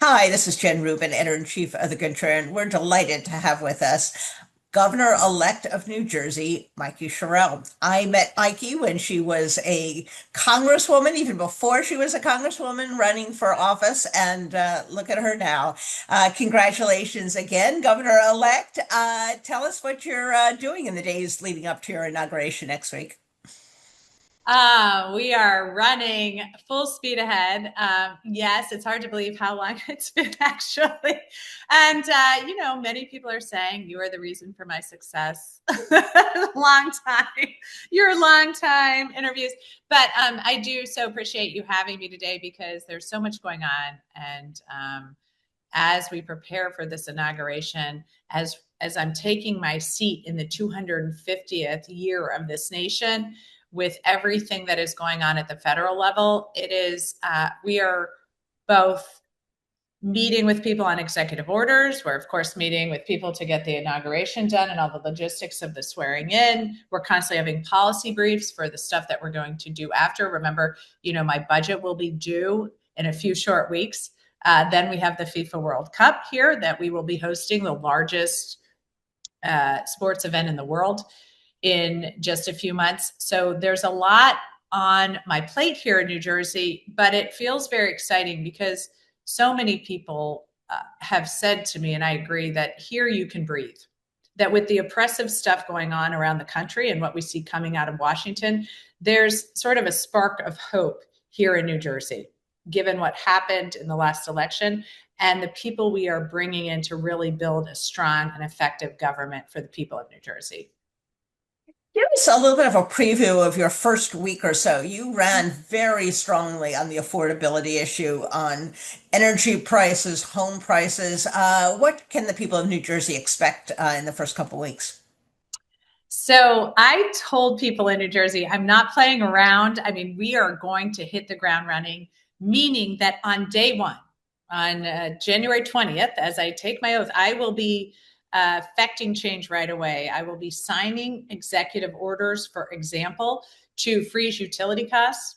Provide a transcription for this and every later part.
Hi, this is Jen Rubin, editor-in-chief of the Contrarian. We're delighted to have with us Governor-elect of New Jersey, Mikie Sherrill. I met Mikie when she was a congresswoman, even before she was a congresswoman running for office, and look at her now. Congratulations again, Governor-elect. Tell us what you're doing in the days leading up to your inauguration next week. We are running full speed ahead. Yes, it's hard to believe how long it's been actually. And, many people are saying you are the reason for my success. Long time, your long time interviews. But I do so appreciate you having me today because there's so much going on. And as we prepare for this inauguration, as I'm taking my seat in the 250th year of this nation, with everything that is going on at the federal level, we are both meeting with people on executive orders. We're, of course, meeting with people to get the inauguration done and all the logistics of the swearing in. We're constantly having policy briefs for the stuff that we're going to do after. Remember, my budget will be due in a few short weeks. Then we have the FIFA World Cup here that we will be hosting, the largest sports event in the world, in just a few months. So there's a lot on my plate here in New Jersey, but it feels very exciting because so many people have said to me, and I agree, that here you can breathe. That with the oppressive stuff going on around the country and what we see coming out of Washington, there's sort of a spark of hope here in New Jersey, given what happened in the last election and the people we are bringing in to really build a strong and effective government for the people of New Jersey. Give us a little bit of a preview of your first week or so. You ran very strongly on the affordability issue, on energy prices, home prices. What can the people of New Jersey expect in the first couple weeks? So I told people in New Jersey, I'm not playing around. I mean, we are going to hit the ground running, meaning that on day one, on January 20th, as I take my oath, I will be affecting change right away. I will be signing executive orders, for example, to freeze utility costs.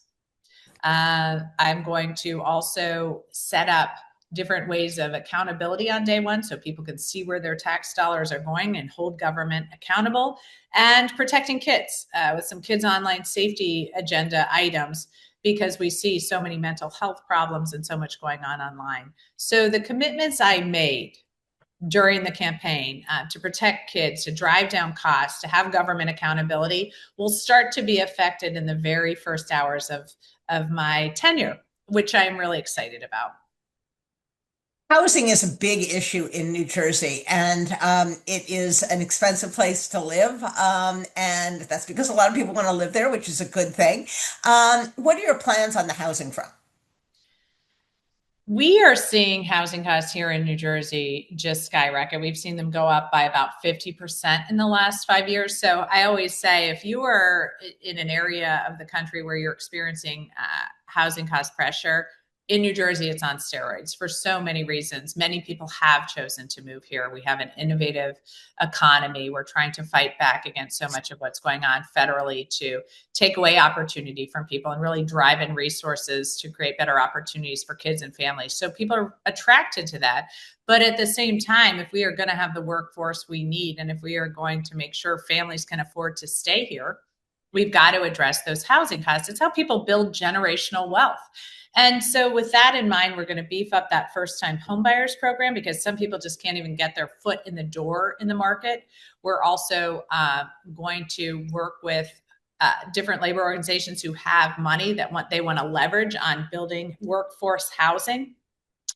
I'm going to also set up different ways of accountability on day one so people can see where their tax dollars are going and hold government accountable, and protecting kids with some kids online safety agenda items because we see so many mental health problems and so much going on online. So the commitments I made during the campaign to protect kids, to drive down costs, to have government accountability will start to be affected in the very first hours of my tenure, which I'm really excited about. Housing is a big issue in New Jersey, and it is an expensive place to live. And that's because a lot of people want to live there, which is a good thing. What are your plans on the housing front? We are seeing housing costs here in New Jersey just skyrocket. We've seen them go up by about 50% in the last 5 years. So I always say if you are in an area of the country where you're experiencing housing cost pressure, in New Jersey, it's on steroids for so many reasons. Many people have chosen to move here. We have an innovative economy. We're trying to fight back against so much of what's going on federally to take away opportunity from people and really drive in resources to create better opportunities for kids and families. So people are attracted to that. But at the same time, if we are going to have the workforce we need, and if we are going to make sure families can afford to stay here, we've got to address those housing costs. It's how people build generational wealth. And so with that in mind, we're going to beef up that first time homebuyers program because some people just can't even get their foot in the door in the market. We're also going to work with different labor organizations who have money that they want to leverage on building workforce housing,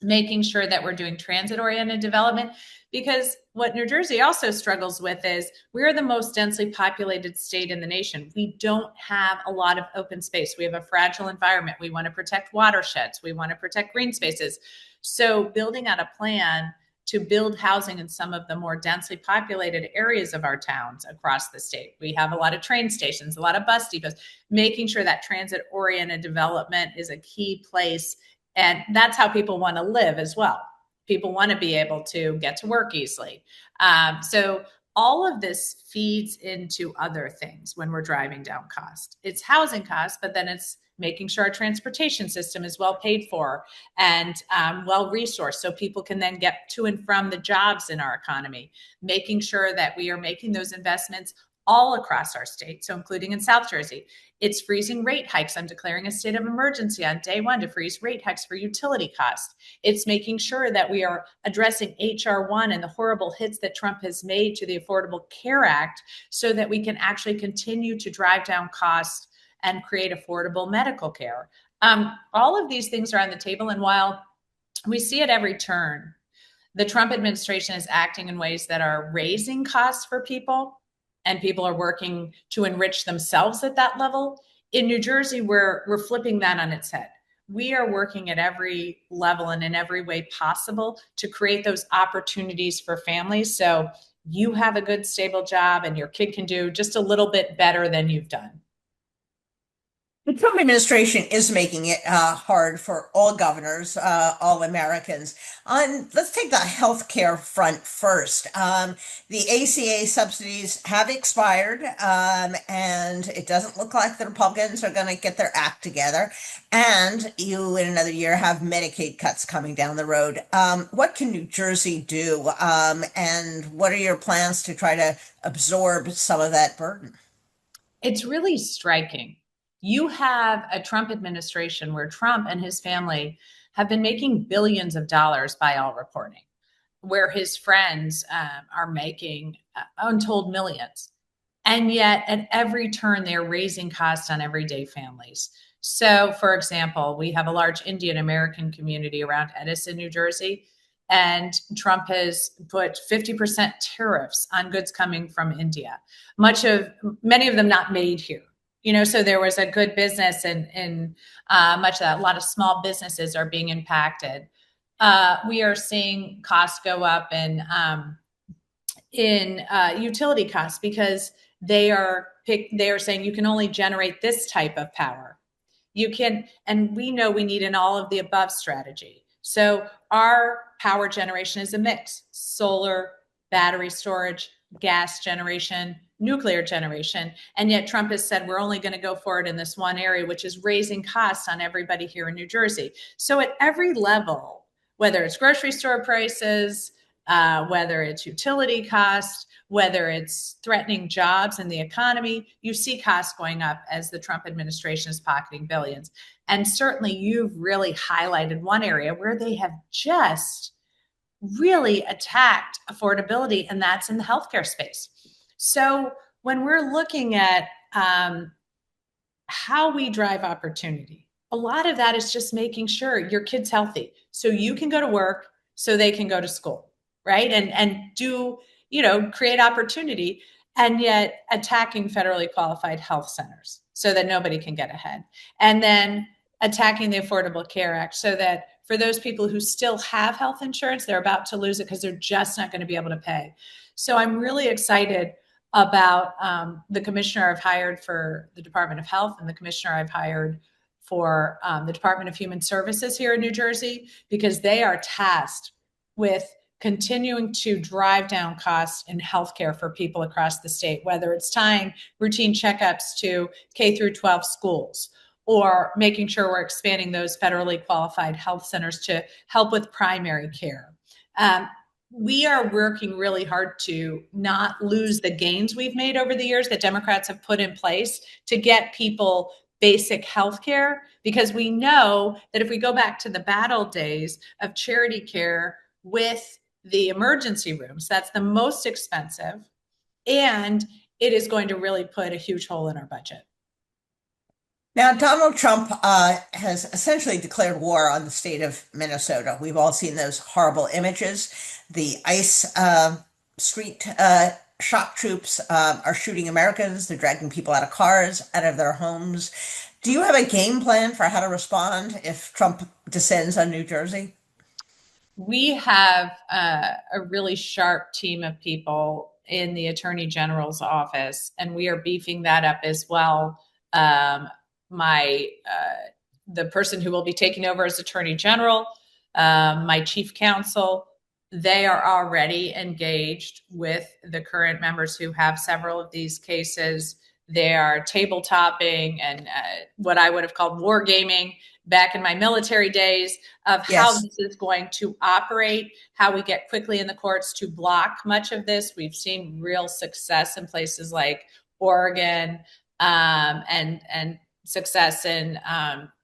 making sure that we're doing transit-oriented development, because what New Jersey also struggles with is we're the most densely populated state in the nation. We don't have a lot of open space. We have a fragile environment. We want to protect watersheds. We want to protect green spaces. So building out a plan to build housing in some of the more densely populated areas of our towns across the state. We have a lot of train stations, a lot of bus depots, making sure that transit-oriented development is a key place. And that's how people want to live as well. People want to be able to get to work easily. So all of this feeds into other things when we're driving down cost. It's housing costs, but then it's making sure our transportation system is well paid for and well resourced so people can then get to and from the jobs in our economy, making sure that we are making those investments all across our state, so including in South Jersey. It's freezing rate hikes. I'm declaring a state of emergency on day one to freeze rate hikes for utility costs. It's making sure that we are addressing HR1 and the horrible hits that Trump has made to the Affordable Care Act so that we can actually continue to drive down costs and create affordable medical care. All of these things are on the table. And while we see at every turn, the Trump administration is acting in ways that are raising costs for people, and people are working to enrich themselves at that level. In New Jersey, we're flipping that on its head. We are working at every level and in every way possible to create those opportunities for families. So you have a good, stable job and your kid can do just a little bit better than you've done. The Trump administration is making it hard for all governors, all Americans. Let's take the healthcare front first. The ACA subsidies have expired, and it doesn't look like the Republicans are going to get their act together. And you, in another year, have Medicaid cuts coming down the road. What can New Jersey do? And what are your plans to try to absorb some of that burden? It's really striking. You have a Trump administration where Trump and his family have been making billions of dollars by all reporting, where his friends are making untold millions. And yet, at every turn, they're raising costs on everyday families. So, for example, we have a large Indian American community around Edison, New Jersey, and Trump has put 50% tariffs on goods coming from India. Many of them not made here. So there was a good business and much of that. A lot of small businesses are being impacted. We are seeing costs go up in utility costs because they are saying you can only generate this type of power. And we know we need an all of the above strategy. So our power generation is a mix: solar, battery storage, gas generation, nuclear generation. And yet Trump has said we're only going to go forward in this one area, which is raising costs on everybody here in New Jersey. So at every level, whether it's grocery store prices, whether it's utility costs, whether it's threatening jobs and the economy, you see costs going up as the Trump administration is pocketing billions. And certainly you've really highlighted one area where they have just really attacked affordability, and that's in the healthcare space. So when we're looking at how we drive opportunity, a lot of that is just making sure your kid's healthy so you can go to work, so they can go to school, right? And do, create opportunity, and yet attacking federally qualified health centers so that nobody can get ahead. And then attacking the Affordable Care Act so that for those people who still have health insurance, they're about to lose it because they're just not going to be able to pay. So I'm really excited about the commissioner I've hired for the Department of Health and the commissioner I've hired for the Department of Human Services here in New Jersey, because they are tasked with continuing to drive down costs in healthcare for people across the state, whether it's tying routine checkups to K through 12 schools, or making sure we're expanding those federally qualified health centers to help with primary care. We are working really hard to not lose the gains we've made over the years that Democrats have put in place to get people basic health care, because we know that if we go back to the bad old days of charity care with the emergency rooms, that's the most expensive, and it is going to really put a huge hole in our budget. Now, Donald Trump has essentially declared war on the state of Minnesota. We've all seen those horrible images. The ICE street shock troops are shooting Americans. They're dragging people out of cars, out of their homes. Do you have a game plan for how to respond if Trump descends on New Jersey? We have a really sharp team of people in the Attorney General's office, and we are beefing that up as well. The person who will be taking over as Attorney General, my chief counsel, they are already engaged with the current members who have several of these cases. They are tabletopping and what I would have called wargaming back in my military days of how Yes. this is going to operate, how we get quickly in the courts to block much of this. We've seen real success in places like Oregon, and success in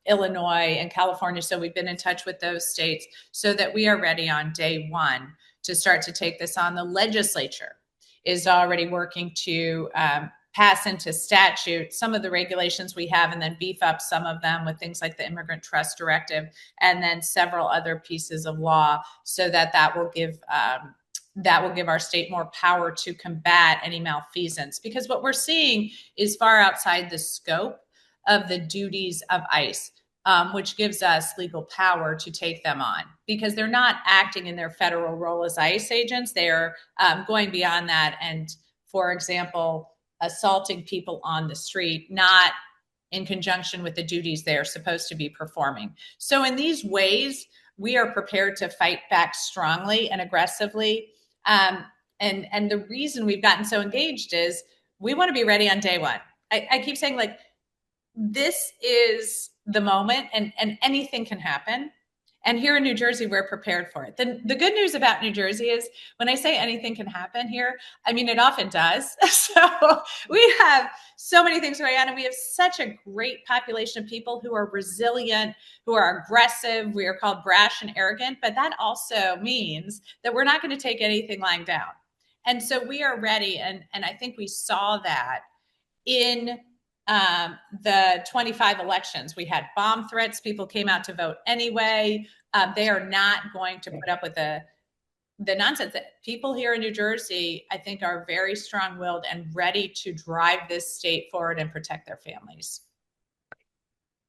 Illinois and California. So we've been in touch with those states so that we are ready on day one to start to take this on. The legislature is already working to pass into statute some of the regulations we have and then beef up some of them with things like the Immigrant Trust Directive and then several other pieces of law so that that will give our state more power to combat any malfeasance. Because what we're seeing is far outside the scope of the duties of ICE, which gives us legal power to take them on because they're not acting in their federal role as ICE agents. They're going beyond that and, for example, assaulting people on the street, not in conjunction with the duties they are supposed to be performing. So in these ways, we are prepared to fight back strongly and aggressively. And the reason we've gotten so engaged is we want to be ready on day one. I keep saying, like, this is the moment and anything can happen. And here in New Jersey, we're prepared for it. The good news about New Jersey is when I say anything can happen here, I mean, it often does. So we have so many things going on, and we have such a great population of people who are resilient, who are aggressive. We are called brash and arrogant, but that also means that we're not going to take anything lying down. And so we are ready. And I think we saw that in the 25 elections. We had bomb threats. People came out to vote anyway. They are not going to put up with the nonsense. That people here in New Jersey, I think, are very strong-willed and ready to drive this state forward and protect their families.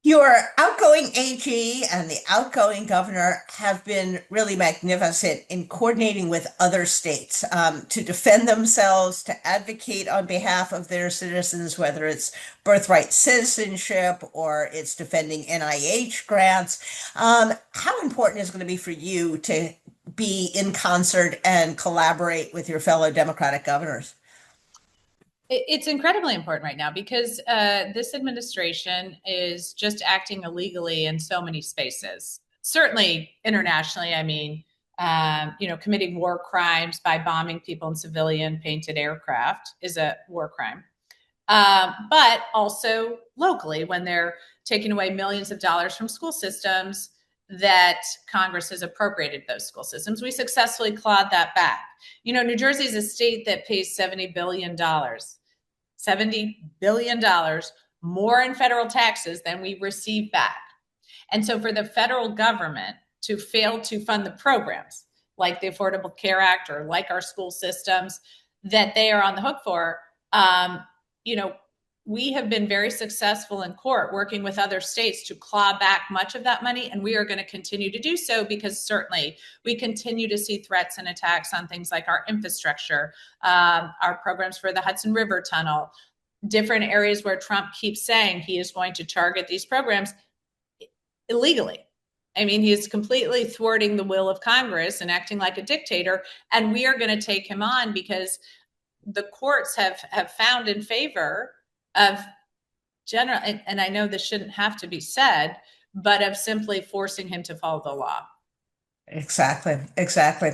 Your outgoing AG and the outgoing governor have been really magnificent in coordinating with other states to defend themselves, to advocate on behalf of their citizens, whether it's birthright citizenship or it's defending NIH grants. How important is it going to be for you to be in concert and collaborate with your fellow Democratic governors? It's incredibly important right now because this administration is just acting illegally in so many spaces. Certainly internationally, I mean, committing war crimes by bombing people in civilian painted aircraft is a war crime. But also locally, when they're taking away millions of dollars from school systems that Congress has appropriated those school systems, we successfully clawed that back. New Jersey is a state that pays $70 billion more in federal taxes than we receive back. And so for the federal government to fail to fund the programs like the Affordable Care Act or like our school systems that they are on the hook for, we have been very successful in court working with other states to claw back much of that money. And we are going to continue to do so because certainly we continue to see threats and attacks on things like our infrastructure, our programs for the Hudson River Tunnel, different areas where Trump keeps saying he is going to target these programs illegally. I mean, he is completely thwarting the will of Congress and acting like a dictator. And we are going to take him on because the courts have found in favor of general, and I know this shouldn't have to be said, but of simply forcing him to follow the law. Exactly, exactly.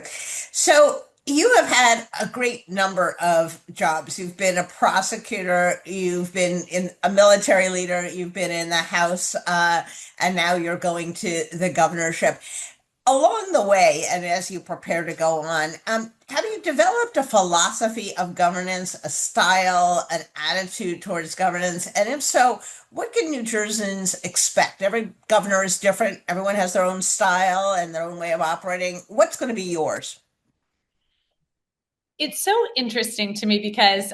So you have had a great number of jobs. You've been a prosecutor, you've been in a military leader, you've been in the House, and now you're going to the governorship. Along the way, and as you prepare to go on, have you developed a philosophy of governance, a style, an attitude towards governance? And if so, what can New Jerseyans expect? Every governor is different. Everyone has their own style and their own way of operating. What's going to be yours? It's so interesting to me because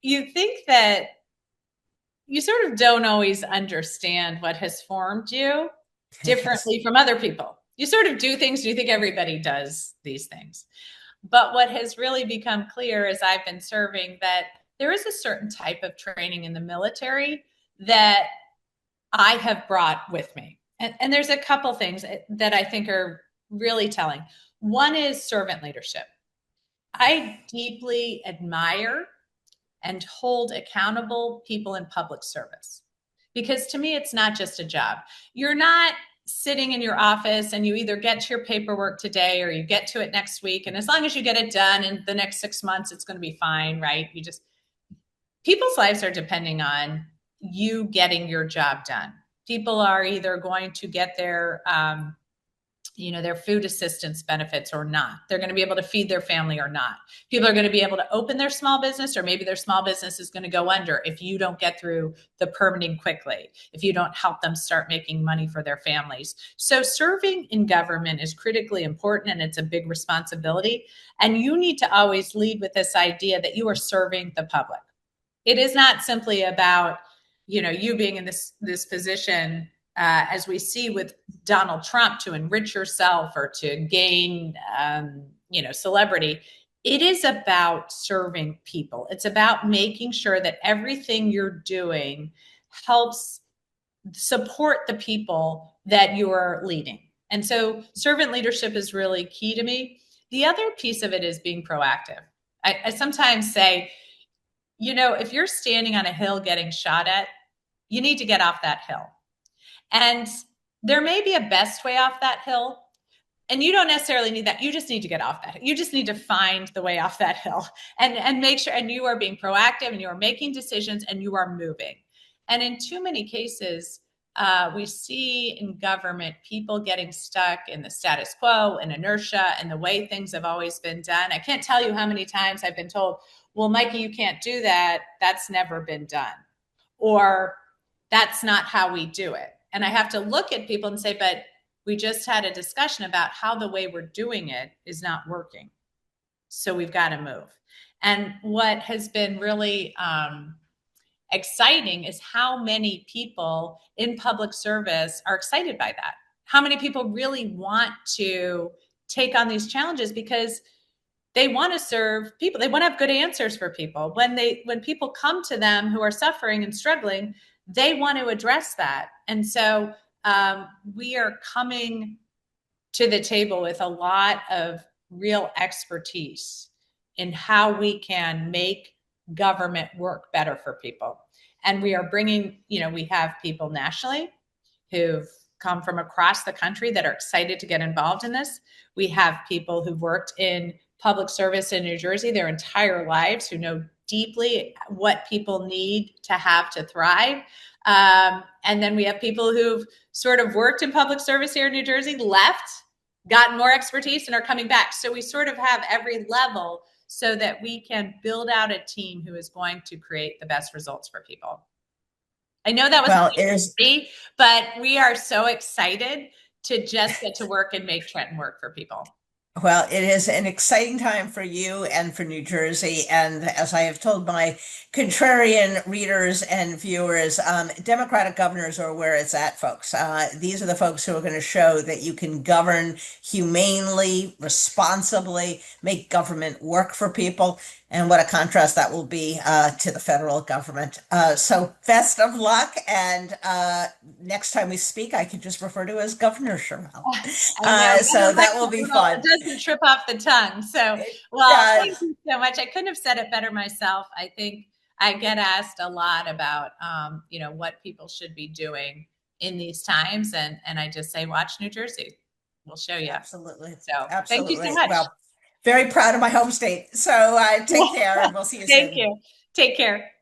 you think that you sort of don't always understand what has formed you differently from other people. You sort of do things, you think everybody does these things. But what has really become clear as I've been serving that there is a certain type of training in the military that I have brought with me. And there's a couple things that I think are really telling. One is servant leadership. I deeply admire and hold accountable people in public service. Because to me, it's not just a job. You're not sitting in your office and you either get to your paperwork today or you get to it next week. And as long as you get it done in the next 6 months, it's going to be fine, right? People's lives are depending on you getting your job done. People are either going to get their food assistance benefits or not. They're going to be able to feed their family or not. People are going to be able to open their small business, or maybe their small business is going to go under if you don't get through the permitting quickly, if you don't help them start making money for their families. So serving in government is critically important, and it's a big responsibility. And you need to always lead with this idea that you are serving the public. It is not simply about, you being in this position, as we see with Donald Trump, to enrich yourself or to gain, celebrity. It is about serving people. It's about making sure that everything you're doing helps support the people that you're leading. And so servant leadership is really key to me. The other piece of it is being proactive. I sometimes say, if you're standing on a hill getting shot at, you need to get off that hill. And there may be a best way off that hill, and you don't necessarily need that. You just need to get off that hill. You just need to find the way off that hill and make sure, and you are being proactive and you are making decisions and you are moving. And in too many cases, we see in government people getting stuck in the status quo and inertia and the way things have always been done. I can't tell you how many times I've been told, well, Mikie, you can't do that. That's never been done. Or that's not how we do it. And I have to look at people and say, but we just had a discussion about how the way we're doing it is not working. So we've got to move. And what has been really exciting is how many people in public service are excited by that. How many people really want to take on these challenges because they want to serve people. They want to have good answers for people. When people come to them who are suffering and struggling, they want to address that. And so we are coming to the table with a lot of real expertise in how we can make government work better for people. And we are bringing, we have people nationally who've come from across the country that are excited to get involved in this. We have people who've worked in public service in New Jersey their entire lives, who know deeply what people need to have to thrive. And then we have people who've sort of worked in public service here in New Jersey, left, gotten more expertise, and are coming back. So we sort of have every level so that we can build out a team who is going to create the best results for people. I know that was free, but we are so excited to just get to work and make Trenton work for people. Well, it is an exciting time for you and for New Jersey. And as I have told my contrarian readers and viewers, Democratic governors are where it's at, folks. These are the folks who are going to show that you can govern humanely, responsibly, make government work for people. And what a contrast that will be to the federal government. So best of luck. And next time we speak, I can just refer to as Governor Sherrill. So that will be fun. It doesn't trip off the tongue. So, well, thank you so much. I couldn't have said it better myself. I think I get asked a lot about, what people should be doing in these times. And I just say, watch New Jersey. We'll show you. Absolutely. So absolutely. Thank you so much. Well, very proud of my home state. So take care and we'll see you soon. Thank you. Take care.